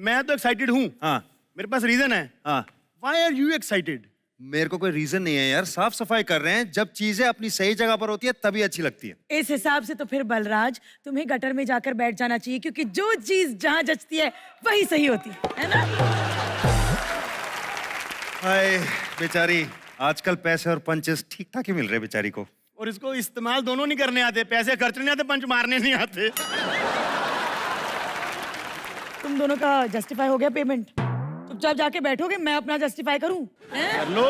मैं तो एक्साइटेड हूँ। हाँ मेरे पास रीजन है। हाँ। Why are you excited? मेरे को कोई रीजन नहीं है यार, साफ सफाई कर रहे हैं। जब चीजें अपनी सही जगह पर होती है तभी अच्छी लगती है। इस हिसाब से तो फिर बलराज तुम्हें गटर में जाकर बैठ जाना चाहिए, क्योंकि जो चीज जहाँ जचती है वही सही होती है ना? हाय बेचारी, आजकल पैसे और पंचेस ठीक ठाक ही मिल रहे बेचारी को। और इसको इस्तेमाल दोनों नहीं करने आते, पैसे खर्चने नहीं आते, पंच मारने नहीं आते। तुम दोनों का जस्टिफाई हो गया पेमेंट? चुपचाप जाके बैठोगे, मैं अपना जस्टिफाई करूं? कर लो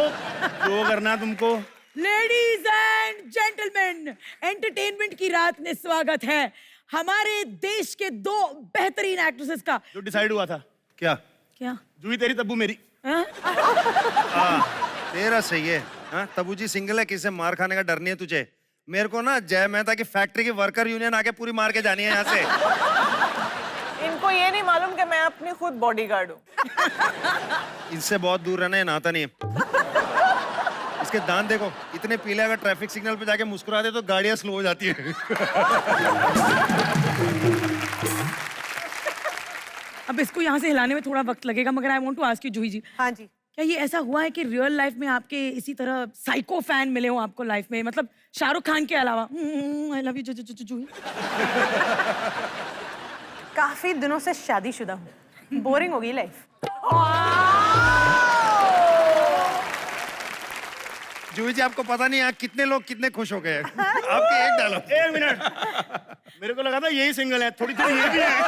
जो करना तुमको। लेडीज एंड जेंटलमैन, एंटरटेनमेंट की रात में स्वागत है हमारे देश के दो बेहतरीन एक्ट्रेसेस का। जो डिसाइड हुआ था। क्या? क्या? जूही तेरी, तब्बू मेरी। तेरा सही है। हाँ, तब्बू जी सिंगल है, किसी मार खाने का डर नहीं है तुझे। मेरे को ना जय मेहता की फैक्ट्री की वर्कर यूनियन आके पूरी मार के जानी है यहाँ से। इनको ये नहीं मालूम कि मैं अपनी खुद बॉडीगार्ड हूँ। इनसे बहुत दूर रहना है, नहाता नहीं है। इसके दांत देखो इतने पीले, अगर ट्रैफिक सिग्नल पे जाके मुस्कुरा दे तो गाड़ियां स्लो हो जाती है। अब इसको यहाँ से हिलाने में थोड़ा वक्त लगेगा, मगर I want to ask you Juhi ji. हाँ जी। क्या ये ऐसा हुआ है कि रियल लाइफ में आपके इसी तरह साइको फैन मिले हो आपको लाइफ में, मतलब शाहरुख खान के अलावा? आई लव यू जूही। काफी दिनों से शादीशुदा हूँ, बोरिंग होगी लाइफ। जूही जी आपको पता नहीं यहाँ कितने लोग कितने खुश हो गए हैं। आपके एक डायलॉग। एक मिनट, मेरे को लगा था यही सिंगल है, थोड़ी थोड़ी ये भी है।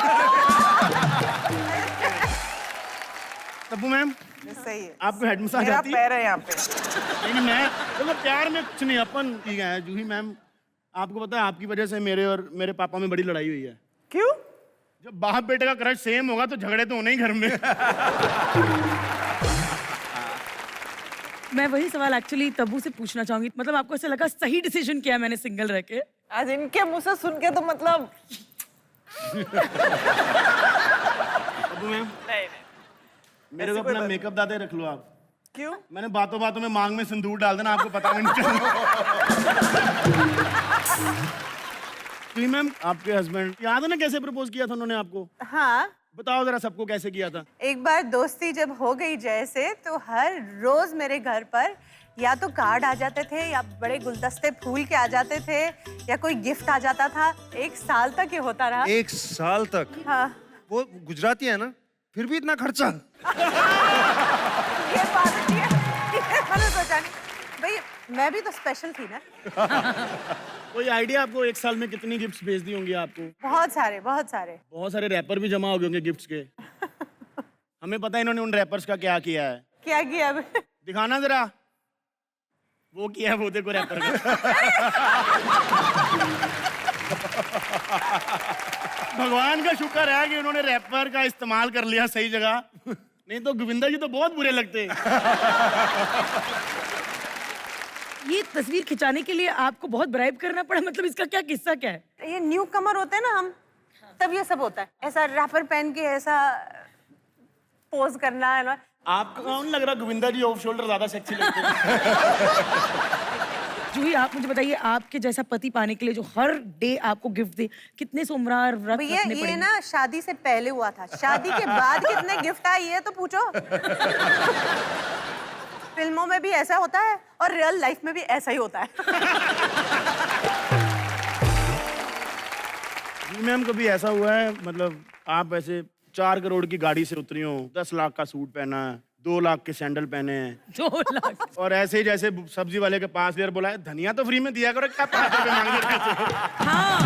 तब्बू मैम, सही है। आपको हेड मसाज मेरा आती है? पैर है यहाँ पे। नहीं, मैं तो प्यार में कुछ नहीं, अपन ठीक है। जूही मैम, आपको पता है आपकी वजह से मेरे और मेरे पापा में बड़ी लड़ाई हुई है। क्यों? जब बाप बेटे का क्रश सेम होगा तो झगड़े तो होने ही घर में। मैं वही सवाल एक्चुअली तब्बू से पूछना चाहूंगी, मतलब आपको ऐसा लगा सही डिसीजन किया मैंने सिंगल रह के? आज इनके मुंह से सुन के तो मतलब तब्बू मैम, नहीं। मेरे को अपना मेकअप दादे रख लो आप। क्यों? मैंने बातों बातों में मांग में सिंदूर डाल देना, आपको पता भी नहीं चलेगा। जी मैम, आपके हस्बैंड याद है ना कैसे प्रपोज किया था उन्होंने आपको? हाँ, बताओ जरा सबको कैसे किया था। एक बार दोस्ती जब हो गई जैसे, तो हर रोज मेरे घर पर या तो कार्ड आ जाते थे, या बड़े गुलदस्ते फूल के आ जाते थे, या कोई गिफ्ट आ जाता था। 1 साल तक ये होता रहा। 1 साल तक? हाँ। वो गुजराती है ना, फिर भी इतना खर्चा। ये बात है, मैंने सोचा नहीं भाई, मैं भी तो स्पेशल थी ना। कोई आइडिया आपको 1 साल में कितनी गिफ्ट्स भेज दी होंगी आपको? बहुत सारे, बहुत सारे। बहुत सारे रैपर भी जमा हो गए होंगे गिफ्ट्स के। हमें पता है इन्होंने उन रैपर्स का क्या किया है। क्या किया अब? दिखाना जरा। वो किया है, वो देखो रैपर का। भगवान का शुक्र है कि उन्होंने रैपर का इस्तेमाल कर लिया सही जगह, नहीं तो गोविंदा जी तो बहुत बुरे लगते। ये तस्वीर खिंचाने के लिए आपको बहुत ब्राइब करना पड़ा, मतलब इसका क्या किस्सा क्या है? ये न्यू कमर होते हैं ना हम, तब ये सब होता है। ऐसा रैपर पहन के ऐसा पोज करना है ना। आपको कौन लग रहा गोविंदा जी ऑफ शोल्डर ज्यादा सेक्सी लगते हैं? जूही आप मुझे बताइए, आपके जैसा पति पाने के लिए जो हर डे आपको गिफ्ट दे, कितने सोमवार व्रत भैया रखने ये पड़ेंगे? ना शादी से पहले हुआ था, शादी के बाद कितने गिफ्ट आए ये तो पूछो। फिल्मों में भी ऐसा होता है और रियल लाइफ में भी ऐसा ही होता है। मैम कभी ऐसा हुआ है, मतलब आप ऐसे 4 करोड़ की गाड़ी से उतरी हो, 10 लाख का सूट पहना है, 2 लाख के सैंडल पहने हैं, 2 लाख, और ऐसे ही जैसे सब्जी वाले के पास लेकर बोला है धनिया तो फ्री में दिया करो, क्या 5 रुपए मांग रहे हो? हाँ।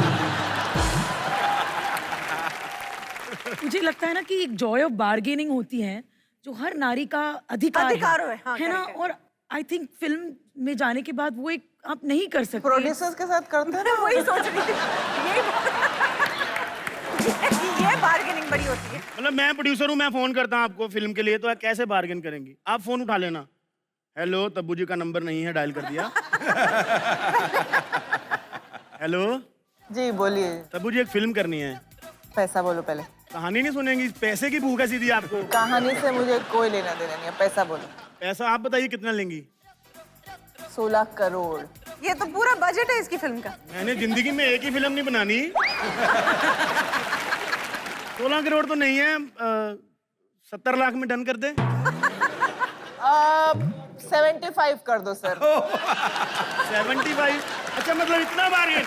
मुझे लगता है ना कि एक जॉय ऑफ बार्गेनिंग होती है जो हर नारी का अधिकार है हाँ, है ना? और आई थिंक फिल्म में जाने के बाद वो एक आप नहीं कर सकते। प्रोड्यूसर्स के साथ करते हैं ना, वही सोच रही थी। ये बार्गेनिंग बड़ी होती है। मतलब मैं प्रोड्यूसर हूँ, मैं फोन करता हूँ आपको फिल्म के लिए, तो आप कैसे बार्गेन करेंगी? आप फोन उठा लेना, हेलो तब्बू जी का नंबर नहीं है, डायल कर दिया। हेलो जी बोलिए। तब्बू जी एक फिल्म करनी है। पैसा बोलो पहले। कहानी नहीं सुनेंगी, पैसे की भूख है सीधी आपको। कहानी से मुझे कोई लेना देना नहीं है, पैसा बोलो। पैसा आप बताइए कितना लेंगी? 16 करोड़। ये तो पूरा बजट है इसकी फिल्म का। मैंने जिंदगी में एक ही फिल्म नहीं बनानी। 16 करोड़ तो नहीं है, 70 लाख में डन कर दे। 75 कर दो सर। 75? अच्छा, मतलब इतना बार्गेन।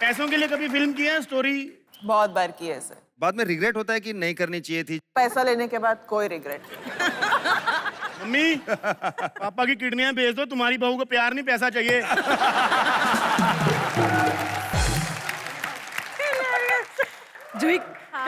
पैसों के लिए कभी फिल्म की है स्टोरी? बहुत बार की है सर। बाद में रिग्रेट होता है कि नहीं करनी चाहिए थी? पैसा लेने के बाद कोई रिग्रेट नहीं। मम्मी, पापा की किडनियां बेच दो, तुम्हारी बहू को प्यार नहीं पैसा चाहिए। जूही,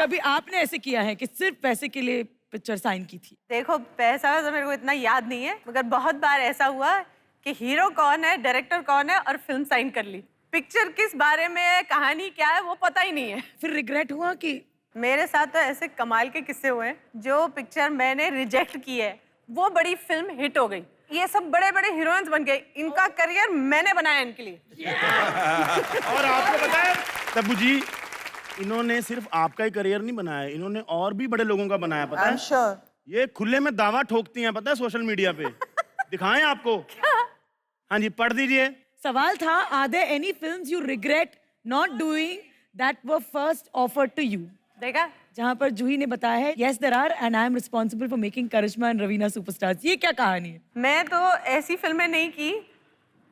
कभी आपने ऐसे किया है कि सिर्फ पैसे के लिए पिक्चर साइन की थी? देखो, पैसा तो मेरे को इतना याद नहीं है, मगर बहुत बार ऐसा हुआ कि हीरो कौन है, डायरेक्टर कौन है और फिल्म साइन कर ली। पिक्चर किस बारे में है, कहानी क्या है, वो पता ही नहीं है। फिर रिग्रेट हुआ कि? मेरे साथ तो ऐसे कमाल के किस्से हुए हैं। जो पिक्चर मैंने रिजेक्ट की है, वो बड़ी फिल्म हिट हो गई। ये सब बड़े बड़े हीरोइंस बन गए। इनका करियर मैंने बनाया इनके लिए। और आपको पता है तब्बू जी, इन्होंने सिर्फ आपका ही करियर नहीं बनाया, इन्होंने और भी बड़े लोगों का बनाया, पता है? श्योर। ये खुले में दावा ठोकती हैं, पता है, सोशल मीडिया पे। दिखाएं आपको? हाँ जी, पढ़ दीजिए। सवाल था, are there any films you regret not doing that were first offered to you? देखा? जहां पर जूही ने बताया है, yes there are and I am responsible for making Karishma and Raveena superstars. ये क्या कहानी है? मैं तो ऐसी फिल्में नहीं की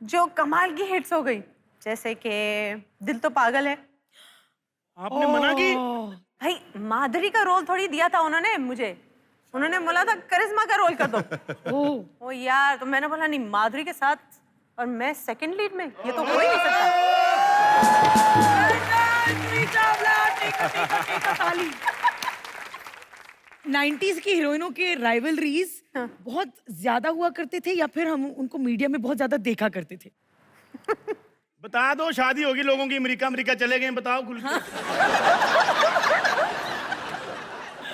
जो कमाल की हिट्स हो गई, जैसे कि दिल तो पागल है। आपने मना की? भाई, माधुरी का रोल थोड़ी दिया था उन्होंने मुझे। उन्होंने बोला था करिश्मा का रोल कर दो। ओ यार, तो मैंने बोला नहीं, माधुरी के साथ और मैं सेकंड लीड में, ये तो हो ही नहीं सकता। 90s की हीरोइनों के राइवलरीज बहुत ज्यादा हुआ करते थे, या फिर हम उनको मीडिया में बहुत ज्यादा देखा करते थे? बता दो, शादी होगी लोगों की, अमेरिका चले गए, बताओ खुल के।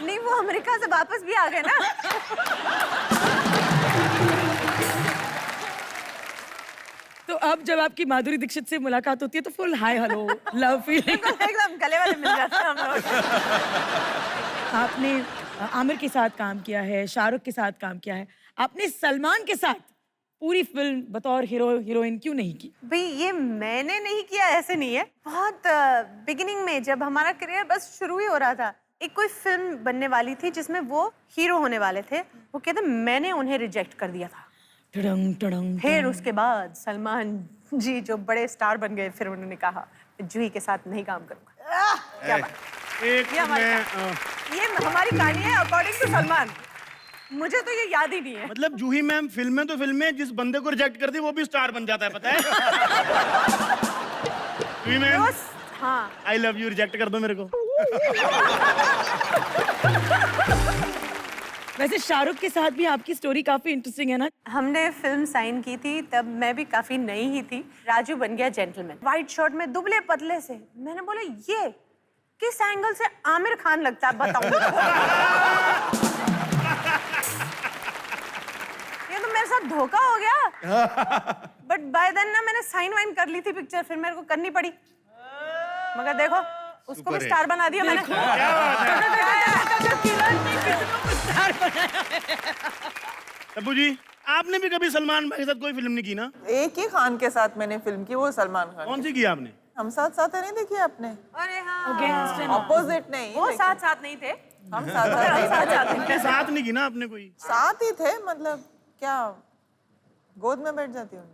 नहीं, वो अमेरिका से वापस भी आ गए ना। तो अब जब आपकी माधुरी दीक्षित से मुलाकात होती है तो full hi hello love feeling. एकदम गले वाले मिल जाते हैं हम लोग। आपने आमिर के साथ काम किया है, शाहरुख के साथ काम किया है, आपने सलमान के साथ पूरी फिल्म बतौर हीरोइन क्यों नहीं की? भाई, ये मैंने नहीं किया ऐसे नहीं है। बहुत बिगिनिंग में जब हमारा करियर बस शुरू ही हो रहा था, एक कोई फिल्म बनने वाली थी जिसमें वो हीरो होने वाले थे। वो कहते मैंने उन्हें रिजेक्ट कर दिया था। टडंग टडंग। फिर उसके बाद सलमान जी जो बड़े स्टार बन गए, फिर उन्होंने कहा जूही के साथ नहीं काम करूंगा। क्या बात। एक ये हमारी ये हमारी कहानी है अकॉर्डिंग टू सलमान। मुझे तो ये याद ही नहीं है। मतलब जूही मैम फिल्में तो फिल्में, जिस बंदे को रिजेक्ट कर दी वो भी स्टार बन जाता है, पता है? जूही मैम, हाँ, आई लव यू, रिजेक्ट कर दो मेरे को। वैसे शाहरुख के साथ भी आपकी स्टोरी काफी इंटरेस्टिंग है ना? हमने फिल्म साइन की थी, तब मैं भी काफी नई ही थी। राजू बन गया जेंटलमैन, व्हाइट शर्ट में, दुबले पतले से। मैंने बोला ये किस एंगल से आमिर खान लगता है, बताओ। ये तो मेरे साथ धोखा हो गया। बट बाय देन ना मैंने साइन वाइन कर ली थी पिक्चर, फिर मेरे को करनी पड़ी। मगर देखो, उसको भी स्टार बना दिया मैंने। तब्बू जी, आपने भी कभी सलमान भाई के साथ कोई फिल्म नहीं की ना? एक ही खान के साथ मैंने फिल्म की, वो सलमान खान। कौन सी की आपने? हम साथ साथ है, नहीं देखी आपने? अरे हाँ, ऑपोजिट नहीं, वो साथ साथ नहीं थे, हम साथ अपने साथ नहीं की ना आपने कोई? साथ ही थे, मतलब क्या गोद में बैठ जाती हूँ।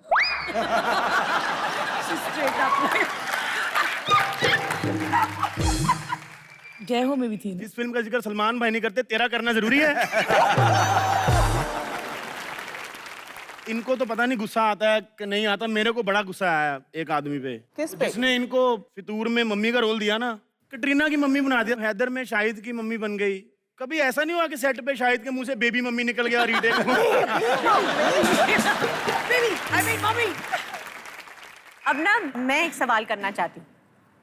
जय हो में भी थी ना? इस फिल्म का जिक्र सलमान भाई नहीं करते, तेरा करना जरूरी है। इनको तो पता नहीं गुस्सा आता है कि नहीं आता। मेरे को बड़ा गुस्सा आया एक आदमी पे, किस पे? जिसने इनको फितूर में मम्मी का रोल दिया ना। कटरीना की मम्मी बना दिया, हैदर में शाहिद की मम्मी बन गई। कभी ऐसा नहीं हुआ कि सेट पे शाहिद के मुंह से बेबी मम्मी निकल गया? Retake mummy. अब ना मैं एक सवाल करना चाहती हूँ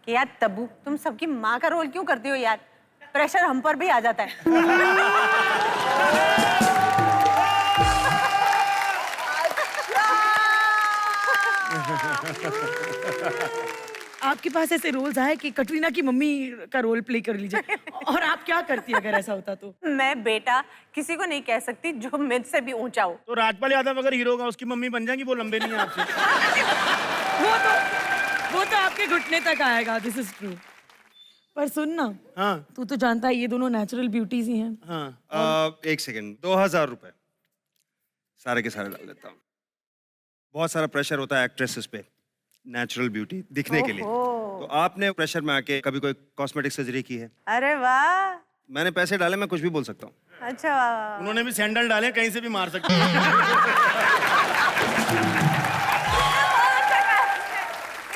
कि यार तब्बू, तुम सबकी माँ का रोल क्यों करती हो यार? प्रेशर हम पर भी आ जाता है। आपके पास ऐसे रोल्स आए कि कटरीना की मम्मी का रोल प्ले कर लीजिए, और आप क्या करती अगर ऐसा होता तो? मैं बेटा किसी को नहीं कह सकती जो मुझसे भी ऊंचा हो। तो राजपाल यादव अगर हीरो का उसकी मम्मी बन जाएंगी, वो लंबे नहीं है आपसे। वो तो आपके घुटने तक आएगा। This is true. पर सुन ना, हाँ तू तो जानता है ये दोनों नेचुरल ब्यूटीज ही हैं। हाँ। एक सेकंड, 2000 रुपए सारे के सारे डाल देता हूँ। बहुत सारा प्रेशर होता है एक्ट्रेसेस पे नेचुरल ब्यूटी दिखने के लिए, तो आपने प्रेशर में आके कभी कोई कॉस्मेटिक सर्जरी की है? अरे वाह, मैंने पैसे डाले, मैं कुछ भी बोल सकता हूँ। अच्छा वाह। उन्होंने भी सैंडल डाले, कहीं से भी मार सकते हैं।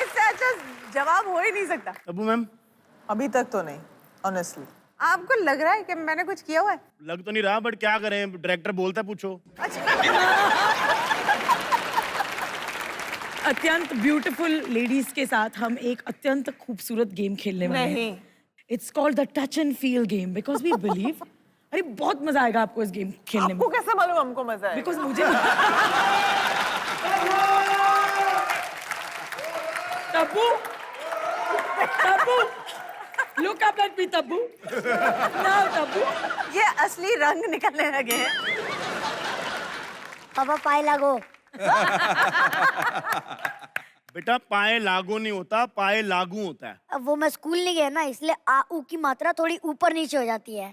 इससे अच्छा जवाब हो ही नहीं सकता। अबू मैम, अभी तक तो नहीं, ऑनेस्टली। आपको लग रहा है कि मैंने कुछ किया हुआ है? लग तो नहीं रहा, बट क्या करें, डायरेक्टर बोलता है पूछो। अत्यंत ब्यूटीफुल लेडीज के साथ हम एक अत्यंत खूबसूरत गेम खेलने वाले हैं। नहीं। It's called the touch and feel game because we believe अरे बहुत मजा आएगा आपको इस गेम खेलने में। आपको कैसे मालूम हमको मजा है? बिकॉज मुझे Tabu, Tabu, look up at me, Tabu. Now, Tabu. ये असली रंग निकलने लगे हैं। पापा पाए लागो। बेटा पाए लागू नहीं होता, पाए लागू होता है। अब वो मैं स्कूल नहीं गया ना, इसलिए आ ऊ की मात्रा थोड़ी ऊपर नीचे हो जाती है।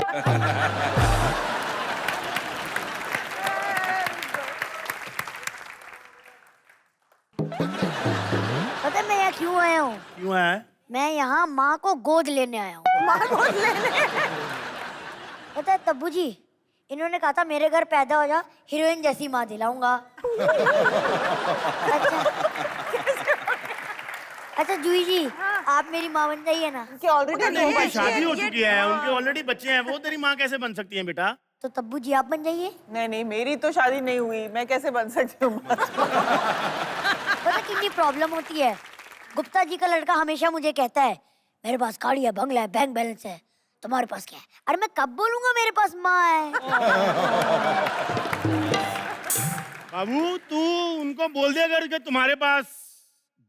पता है मैं यहाँ क्यों आया हूँ? क्यों है? मैं यहाँ माँ को गोद लेने आया हूँ। माँ गोद लेने। पता है तब्बू जी, इन्होंने कहा था मेरे घर पैदा हो जा, हीरोइन जैसी माँ दिलाऊंगा। अच्छा जूही जी, आप मेरी माँ बन जाइए ना। उनकी ऑलरेडी उनकी शादी हो चुकी है, उनके ऑलरेडी बच्चे हैं, वो तेरी माँ कैसे बन सकती है बेटा? तो तब्बू जी आप बन जाइए। नहीं नहीं, मेरी तो शादी नहीं हुई, मैं कैसे बन सकती हूँ? पता कितनी प्रॉब्लम होती है। गुप्ता जी का लड़का हमेशा मुझे कहता है मेरे पास गाड़ी है, बंगला है, बैंक बैलेंस है, तुम्हारे पास क्या है? अरे मैं कब बोलूंगा मेरे पास माँ है? बाबू तू उनको बोल दिया कर कि तुम्हारे पास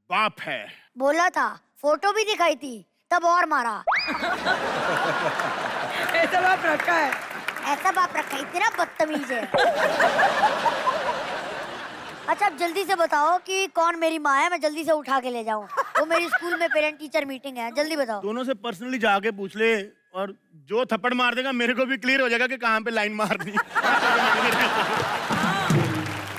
बाप है। बोला था, फोटो भी दिखाई थी, तब और मारा। ऐसा बाप रखा है। ऐसा बाप रखा, इतना बदतमीज है। अच्छा अब जल्दी से बताओ कि कौन मेरी माँ है, मैं जल्दी से उठा के ले जाऊं। वो मेरी स्कूल में पेरेंट टीचर मीटिंग है, जल्दी बताओ। दोनों से पर्सनली जाके पूछ ले, और जो थप्पड़ मार देगा मेरे को भी क्लियर हो जाएगा कि कहाँ पे लाइन मारनी है।